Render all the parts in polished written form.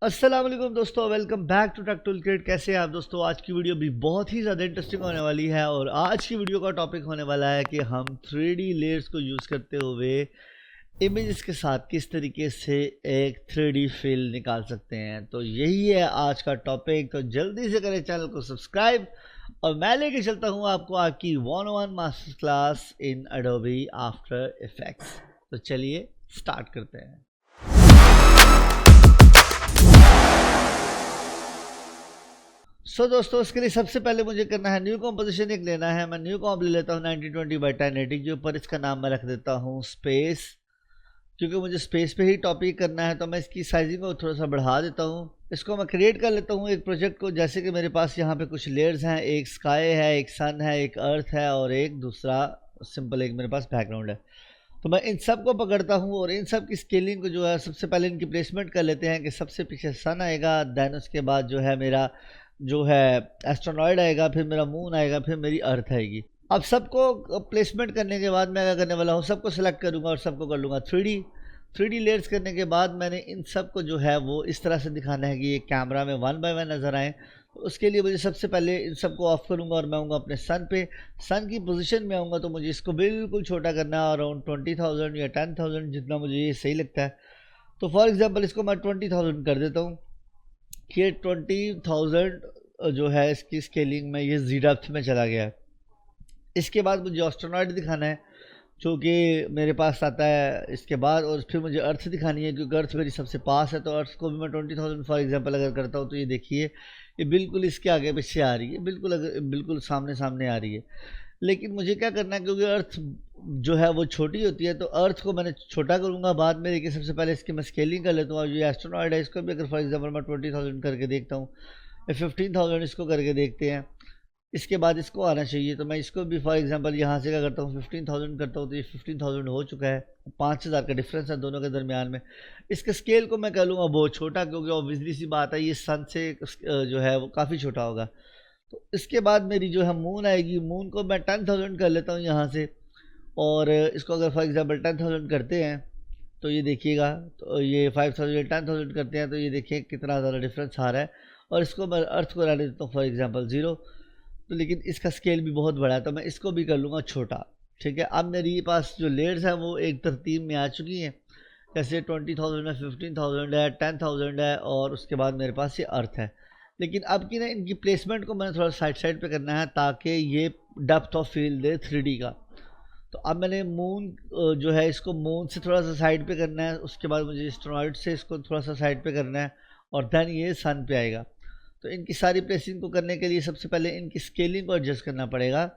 अस्सलाम वालेकुम दोस्तों, welcome back to Tech Tool Kit. कैसे हैं आप दोस्तों? आज की वीडियो भी बहुत ही ज़्यादा इंटरेस्टिंग होने वाली है और आज की वीडियो का टॉपिक होने वाला है कि हम 3D लेयर्स को यूज़ करते हुए इमेजेस के साथ किस तरीके से एक 3D फील निकाल सकते हैं। तो यही है आज का टॉपिक। तो जल्दी से करें चैनल को सब्सक्राइब और मैं लेके चलता हूँ आपको आपकी 101 master class in Adobe after effects. तो चलिए स्टार्ट करते हैं। दोस्तों, इसके लिए सबसे पहले मुझे करना है न्यू कॉम्पोजिशन एक लेना है। मैं न्यू कॉम्प ले लेता हूँ 1920x1080 के ऊपर। इसका नाम मैं रख देता हूँ स्पेस, क्योंकि मुझे स्पेस पे ही टॉपिक करना है। तो मैं इसकी साइजिंग को थोड़ा सा बढ़ा देता हूँ। इसको मैं क्रिएट कर लेता हूँ एक प्रोजेक्ट को। जैसे कि मेरे पास यहाँ पे कुछ लेयर्स हैं, एक स्काई है, एक सन है, एक अर्थ है और एक दूसरा सिंपल एक मेरे पास बैकग्राउंड है। तो मैं इन सब को पकड़ता हूँ और इन सब की स्केलिंग को जो है सबसे पहले इनकी प्लेसमेंट कर लेते हैं कि सबसे पीछे सन आएगा, देन उसके बाद जो है मेरा जो है एस्ट्रोनॉइड आएगा, फिर मेरा मून आएगा, फिर मेरी अर्थ आएगी। अब सबको प्लेसमेंट करने के बाद मैं क्या करने वाला हूँ, सबको सिलेक्ट करूँगा और सबको कर लूँगा 3D लेयर्स करने के बाद मैंने इन सब को जो है वो इस तरह से दिखाना है कि ये कैमरा में 1 बाय 1 नज़र आए। तो उसके लिए मुझे सबसे पहले इन सबको ऑफ करूँगा और मैं आऊँगा अपने सन पे। सन की पोजीशन में आऊँगा तो मुझे इसको बिल्कुल छोटा करना है, अराउंड 20,000 या 10,000 जितना मुझे ये सही लगता है। तो फॉर एग्जाम्पल इसको मैं 20,000 कर देता हूँ। ये 20,000 जो है इसकी स्केलिंग में ये जी डेप्थ में चला गया है। इसके बाद मुझे एस्ट्रोनॉइड दिखाना है जो कि मेरे पास आता है इसके बाद, और फिर मुझे अर्थ दिखानी है क्योंकि अर्थ मेरी सबसे पास है। तो अर्थ को भी मैं 20,000 फॉर एग्जांपल अगर करता हूँ तो ये देखिए ये बिल्कुल इसके आगे पीछे आ रही है, बिल्कुल सामने सामने आ रही है। लेकिन मुझे क्या करना है, क्योंकि अर्थ जो है वो छोटी होती है तो अर्थ को मैंने छोटा करूँगा बाद में। लेकिन सबसे पहले इसकी मैं स्केलिंग कर लेता हूँ। और ये एस्ट्रोनॉइड है, इसको भी अगर फॉर एग्जाम्पल मैं 20,000 करके देखता हूँ, 15,000 इसको करके देखते हैं। इसके बाद इसको आना चाहिए, तो मैं इसको भी फॉर एग्जांपल यहाँ से क्या करता हूँ 15,000 करता हूँ तो ये 15,000 हो चुका है। 5,000 का डिफरेंस है दोनों के दरमियान में। इसके स्केल को मैं कह लूँगा बहुत छोटा, क्योंकि ऑब्वियसली सी बात है ये सन से जो है वो काफ़ी छोटा होगा। तो इसके बाद मेरी जो है मून आएगी, मून को मैं 10,000 कर लेता हूँ यहाँ से। और इसको अगर फॉर एग्जाम्पल 10,000 करते हैं तो ये देखिएगा, तो ये 5,000 10,000 करते हैं तो ये देखिए कितना ज़्यादा डिफरेंस आ रहा है। और इसको मैं अर्थ को रहने देता हूँ फॉर एग्जांपल 0। तो लेकिन इसका स्केल भी बहुत बड़ा है तो मैं इसको भी कर लूँगा छोटा। ठीक है, अब मेरी पास जो लेयर्स हैं वो एक तरतीब में आ चुकी हैं। जैसे 20,000 है, 15,000 है, 10,000 है और उसके बाद मेरे पास ये अर्थ है। लेकिन अब की ना इनकी प्लेसमेंट को मैंने थोड़ा साइड पे करना है ताकि ये depth of field they 3D का। तो अब मैंने मून जो है इसको मून से थोड़ा सा साइड पे करना है, उसके बाद मुझे एस्ट्रोनॉइड से इसको थोड़ा सा साइड पे करना है और देन ये सन पे आएगा। तो इनकी सारी प्लेसिंग को करने के लिए सबसे पहले इनकी स्केलिंग को एडजस्ट करना पड़ेगा।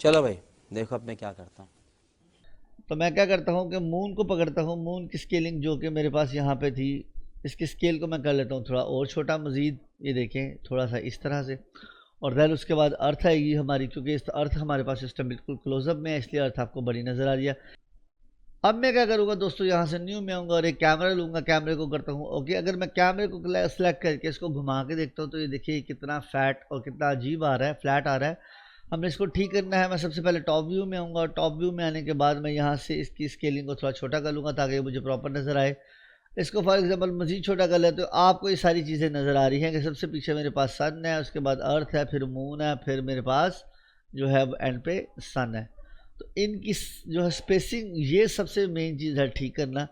चलो भाई देखो अब मैं क्या करता हूँ। तो मैं क्या करता हूँ कि मून को पकड़ता हूँ, मून की स्केलिंग जो कि मेरे पास यहाँ पे थी, इसकी स्केल को मैं कर लेता हूँ थोड़ा और छोटा मज़ीद। ये देखें थोड़ा सा इस तरह से। और देन उसके बाद अर्थ आएगी हमारी, क्योंकि इस अर्थ हमारे पास सिस्टम बिल्कुल क्लोजअप में है इसलिए अर्थ आपको बड़ी नज़र आ रही है। अब मैं क्या करूँगा दोस्तों, यहाँ से न्यू में आऊँगा और एक कैमरा लूँगा, कैमरे को करता हूँ ओके। अगर मैं कैमरे को सेलेक्ट करके इसको घुमा के देखता हूँ तो ये देखिए कितना फैट और कितना अजीब आ रहा है, फ्लैट आ रहा है। हमने इसको ठीक करना है। मैं सबसे पहले टॉप व्यू में आऊँगा और टॉप व्यू में आने के बाद मैं यहाँ से इसकी स्केलिंग को थोड़ा छोटा कर लूँगा ताकि मुझे प्रॉपर नज़र आए। इसको फॉर एग्जांपल मज़ीद छोटा कर लेते हो, आपको ये सारी चीज़ें नज़र आ रही हैं कि सबसे पीछे मेरे पास सन है, उसके बाद अर्थ है, फिर मून है, फिर मेरे पास जो है एंड पे सन है। तो इनकी जो है स्पेसिंग ये सबसे मेन चीज़ है ठीक करना।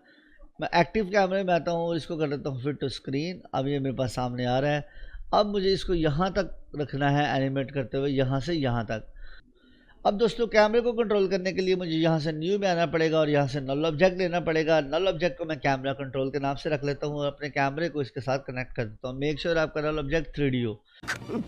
मैं एक्टिव कैमरे में आता हूँ और इसको कर देता हूँ फिट टू स्क्रीन। अब ये मेरे पास सामने आ रहा है। अब मुझे इसको यहाँ तक रखना है एनिमेट करते हुए, यहाँ से यहाँ तक। अब दोस्तों कैमरे को कंट्रोल करने के लिए मुझे यहाँ से न्यू में आना पड़ेगा और यहाँ से नल ऑब्जेक्ट लेना पड़ेगा। नल ऑब्जेक्ट को मैं कैमरा कंट्रोल के नाम से रख लेता हूँ और अपने कैमरे को इसके साथ कनेक्ट कर देता हूँ। मेक श्योर आपका नल ऑब्जेक्ट 3D हो।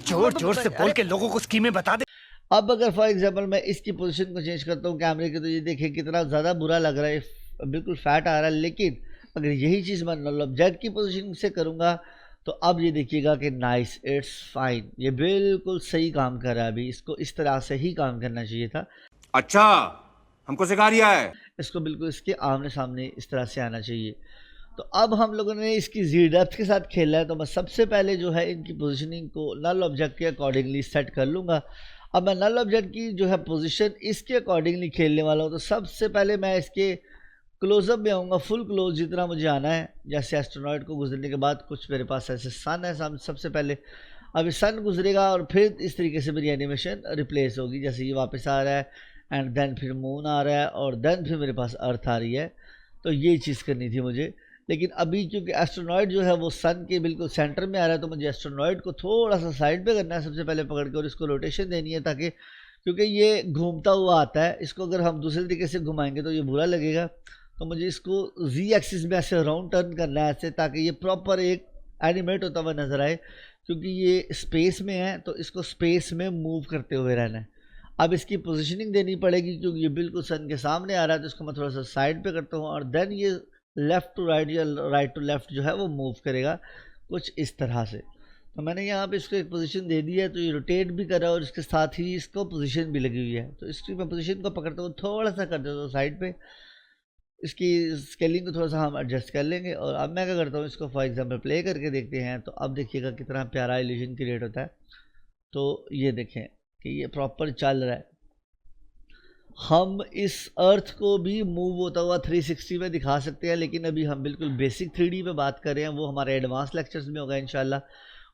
जोर जोर से बोल के लोगों को स्कीमें बता दे। अब अगर फॉर एग्जांपल मैं इसकी पोजीशन को चेंज करता हूँ कैमरे की, तो ये देखिए कितना ज़्यादा बुरा लग रहा है, बिल्कुल फैट आ रहा है। लेकिन अगर यही चीज़ मैं नल ऑब्जेक्ट की पोजीशन से करूँगा तो अब ये देखिएगा कि नाइस, इट्स फाइन, ये बिल्कुल सही काम कर रहा है। अभी इसको इस तरह से ही काम करना चाहिए था। अच्छा हमको सिखा रिया है। इसको बिल्कुल इसके आमने सामने इस तरह से आना चाहिए। तो अब हम लोगों ने इसकी जी डेप्थ के साथ खेला है। तो मैं सबसे पहले जो है इनकी पोजीशनिंग को नल ऑब्जेक्ट के अकॉर्डिंगली सेट कर लूँगा। अब मैं नल ऑब्जेक्ट की जो है पोजीशन इसके अकॉर्डिंगली खेलने वाला हूँ। तो सबसे पहले मैं इसके क्लोजअप में आऊँगा, फुल क्लोज जितना मुझे आना है। जैसे एस्ट्रोनॉइड को गुजरने के बाद कुछ मेरे पास ऐसे सन है सबसे पहले, अभी सन गुजरेगा और फिर इस तरीके से मेरी एनिमेशन रिप्लेस होगी। जैसे ये वापस आ रहा है एंड देन फिर मून आ रहा है और देन फिर मेरे पास अर्थ आ रही है। तो ये चीज़ करनी थी मुझे, लेकिन अभी क्योंकि एस्ट्रोनॉइड जो है वो सन के बिल्कुल सेंटर में आ रहा है, तो मुझे एस्ट्रोनॉइड को थोड़ा सा साइड पे करना है सबसे पहले पकड़ के, और इसको रोटेशन देनी है ताकि, क्योंकि ये घूमता हुआ आता है, इसको अगर हम दूसरे तरीके से घुमाएंगे तो ये बुरा लगेगा। तो मुझे इसको जी एक्सिस में ऐसे राउंड टर्न करना है ऐसे, ताकि ये प्रॉपर एक एनिमेट होता हुआ नज़र आए। क्योंकि ये स्पेस में है तो इसको स्पेस में मूव करते हुए रहना है। अब इसकी पोजीशनिंग देनी पड़ेगी क्योंकि ये बिल्कुल सन के सामने आ रहा है, तो इसको मैं थोड़ा सा साइड पे करता हूँ और देन ये लेफ़्ट टू राइट या राइट टू लेफ़्ट जो है वो मूव करेगा कुछ इस तरह से। तो मैंने यहाँ पे इसको एक पोजीशन दे दी है, तो ये रोटेट भी कर रहा है और इसके साथ ही इसको पोजीशन भी लगी हुई है। तो इसकी मैं पोजीशन को पकड़ता हूँ, थोड़ा सा कर देता हूँ साइड पे, इसकी स्केलिंग को थोड़ा सा हम एडजस्ट कर लेंगे। और अब मैं क्या करता हूँ, इसको फॉर एग्जांपल प्ले करके देखते हैं। तो अब देखिएगा कितना प्यारा इल्यूजन क्रिएट होता है। तो ये देखें कि ये प्रॉपर चल रहा है। हम इस अर्थ को भी मूव होता हुआ 360 में दिखा सकते हैं, लेकिन अभी हम बिल्कुल बेसिक 3D पे बात कर रहे हैं, वो हमारे एडवांस लेक्चर्स में होगा इंशाल्लाह,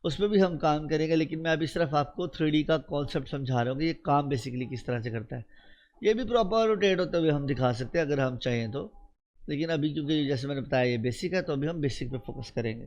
उसमें भी हम काम करेंगे। लेकिन मैं अभी सिर्फ आपको 3D का कॉन्सेप्ट समझा रहा हूँ कि ये काम बेसिकली किस तरह से करता है। ये भी प्रॉपर रोटेट होते हुए हम दिखा सकते हैं अगर हम चाहें तो, लेकिन अभी क्योंकि जैसे मैंने बताया ये बेसिक है, तो अभी हम बेसिक पे फोकस करेंगे।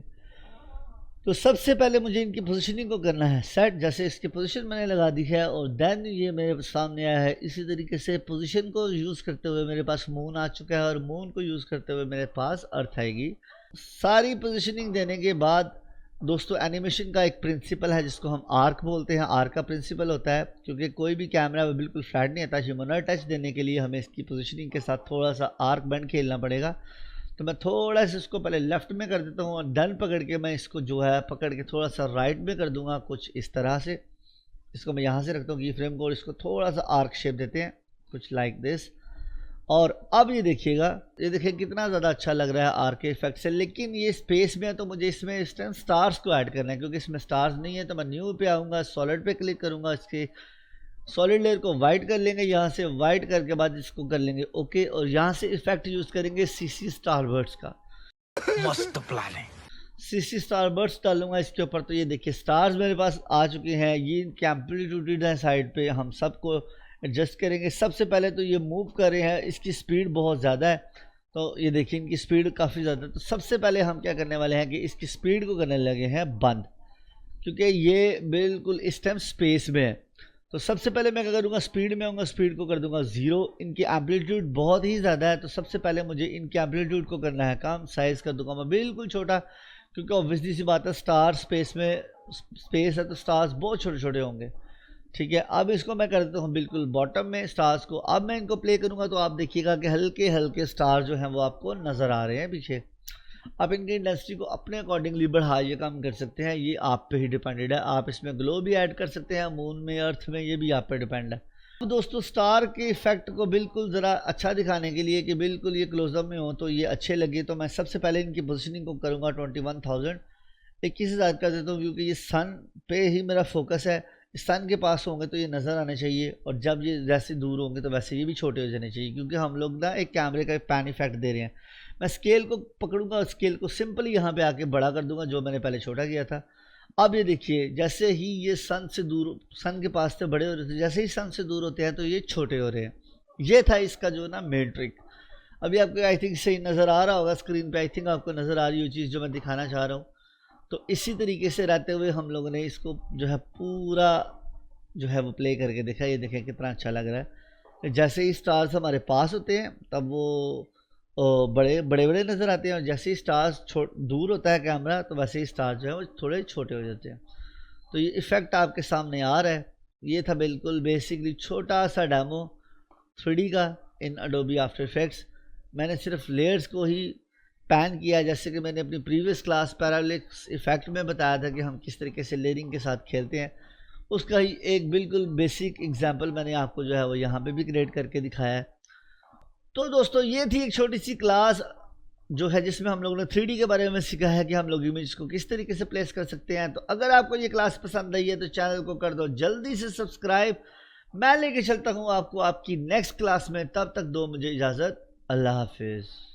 तो सबसे पहले मुझे इनकी पोजीशनिंग को करना है सेट। जैसे इसकी पोजीशन मैंने लगा दी है और देन ये मेरे सामने आया है। इसी तरीके से पोजीशन को यूज़ करते हुए मेरे पास मून आ चुका है और मून को यूज़ करते हुए मेरे पास अर्थ आएगी। सारी पोजीशनिंग देने के बाद दोस्तों एनिमेशन का एक प्रिंसिपल है जिसको हम आर्क बोलते हैं। आर्क का प्रिंसिपल होता है, क्योंकि कोई भी कैमरा वो बिल्कुल फ्लैट नहीं आता, ह्यूमनॉइड टच देने के लिए हमें इसकी पोजीशनिंग के साथ थोड़ा सा आर्क बैंड खेलना पड़ेगा। तो मैं थोड़ा सा इसको पहले लेफ़्ट में कर देता हूँ और डन पकड़ के मैं इसको जो है पकड़ के थोड़ा सा राइट में कर दूंगा कुछ इस तरह से। इसको मैं यहाँ से रखता हूँ की फ्रेम को और इसको थोड़ा सा आर्क शेप देते हैं कुछ लाइक दिस। और अब ये देखिएगा, ये देखिए कितना ज़्यादा अच्छा लग रहा है आर्क के इफेक्ट से। लेकिन ये स्पेस में है तो मुझे इसमें इस टाइम स्टार्स को ऐड करना है, क्योंकि इसमें स्टार्स नहीं है। तो मैं न्यू पे आऊँगा, सॉलिड पे क्लिक करूँगा, इसके सॉलिड लेयर को वाइट कर लेंगे, यहाँ से वाइट करके बाद इसको कर लेंगे ओके, और यहाँ से इफेक्ट यूज़ करेंगे सीसी स्टारबर्ड्स का। मस्त प्लान है। सीसी स्टारबर्ड्स डालूंगा इसके ऊपर। तो ये देखिए स्टार्स मेरे पास आ चुके हैं, ये इनके एम्पलीट्यूड है साइड पे, हम सबको एडजस्ट करेंगे। सबसे पहले तो ये मूव कर रहे हैं, इसकी स्पीड बहुत ज़्यादा है, तो ये देखिए इनकी स्पीड काफ़ी ज़्यादा है। तो सबसे पहले हम क्या करने वाले हैं कि इसकी स्पीड को करने लगे हैं बंद, क्योंकि ये बिल्कुल इस टाइम स्पेस में है। तो सबसे पहले मैं क्या करूँगा, स्पीड में आऊँगा, स्पीड को कर दूँगा 0। इनकी एम्पलीट्यूड बहुत ही ज़्यादा है, तो सबसे पहले मुझे इनके एम्पलीट्यूड को करना है कम, साइज़ कर दूँगा मैं बिल्कुल छोटा, क्योंकि ऑब्वियसली सी बात है स्टार स्पेस में स्पेस है तो स्टार्स बहुत छोटे छोटे होंगे। ठीक है, अब इसको मैं कर देता हूँ बिल्कुल बॉटम में स्टार्स को। अब मैं इनको प्ले करूँगा तो आप देखिएगा कि हल्के हल्के स्टार जो हैं वो आपको नज़र आ रहे हैं पीछे। आप इनकी इंटेंसिटी को अपने अकॉर्डिंगली बढ़ा या कम कर सकते हैं, ये आप पे ही डिपेंडेड है। आप इसमें ग्लो भी ऐड कर सकते हैं, मून में, अर्थ में, ये भी आप पे डिपेंड है। तो दोस्तों स्टार के इफेक्ट को बिल्कुल ज़रा अच्छा दिखाने के लिए कि बिल्कुल ये क्लोजअप में हो तो ये अच्छे लगे, तो मैं सबसे पहले इनकी पोजीशनिंग को करूँगा 21,000 21,000 कर देता हूँ, क्योंकि ये सन पे ही मेरा फोकस है। सन के पास होंगे तो ये नज़र आने चाहिए, और जब ये जैसे दूर होंगे तो वैसे ये भी छोटे हो जाने चाहिए, क्योंकि हम लोग ना एक कैमरे का पैन इफेक्ट दे रहे हैं। मैं स्केल को पकड़ूंगा और स्केल को सिंपली यहाँ पे आके बड़ा कर दूंगा, जो मैंने पहले छोटा किया था। अब ये देखिए जैसे ही ये सन से दूर, सन के पास से बड़े हो रहे थे, जैसे ही सन से दूर होते हैं तो ये छोटे हो रहे हैं। ये था इसका जो ना मेन ट्रिक। अभी आपको आई थिंक सही नज़र आ रहा होगा स्क्रीन पे, आई थिंक आपको नज़र आ रही हो चीज़ जो मैं दिखाना चाह रहा हूँ। तो इसी तरीके से रहते हुए हम लोगों ने इसको जो है पूरा जो है वो प्ले करके देखा। ये देखें कितना अच्छा लग रहा है। जैसे ही स्टार्स हमारे पास होते हैं तब वो बड़े बड़े नज़र आते हैं, और जैसे ही स्टार्स दूर होता है कैमरा तो वैसे ही स्टार्स जो है वो थोड़े छोटे हो जाते हैं। तो ये इफ़ेक्ट आपके सामने आ रहा है। ये था बिल्कुल बेसिकली छोटा सा डेमो 3D का इन एडोबी आफ्टर इफेक्ट्स। मैंने सिर्फ लेयर्स को ही पैन किया, जैसे कि मैंने अपनी प्रीवियस क्लास पैरालिक्स इफेक्ट में बताया था कि हम किस तरीके से लेयरिंग के साथ खेलते हैं। उसका ही एक बिल्कुल बेसिक एग्जांपल मैंने आपको जो है वो यहाँ पे भी क्रिएट करके दिखाया है। तो दोस्तों ये थी एक छोटी सी क्लास जो है जिसमें हम लोगों ने 3D के बारे में सीखा है कि हम लोग इमेज को किस तरीके से प्लेस कर सकते हैं। तो अगर आपको ये क्लास पसंद आई है तो चैनल को कर दो जल्दी से सब्सक्राइब। मैं लेके चलता हूँ आपको आपकी नेक्स्ट क्लास में, तब तक दो मुझे इजाज़त। अल्लाह हाफिज़।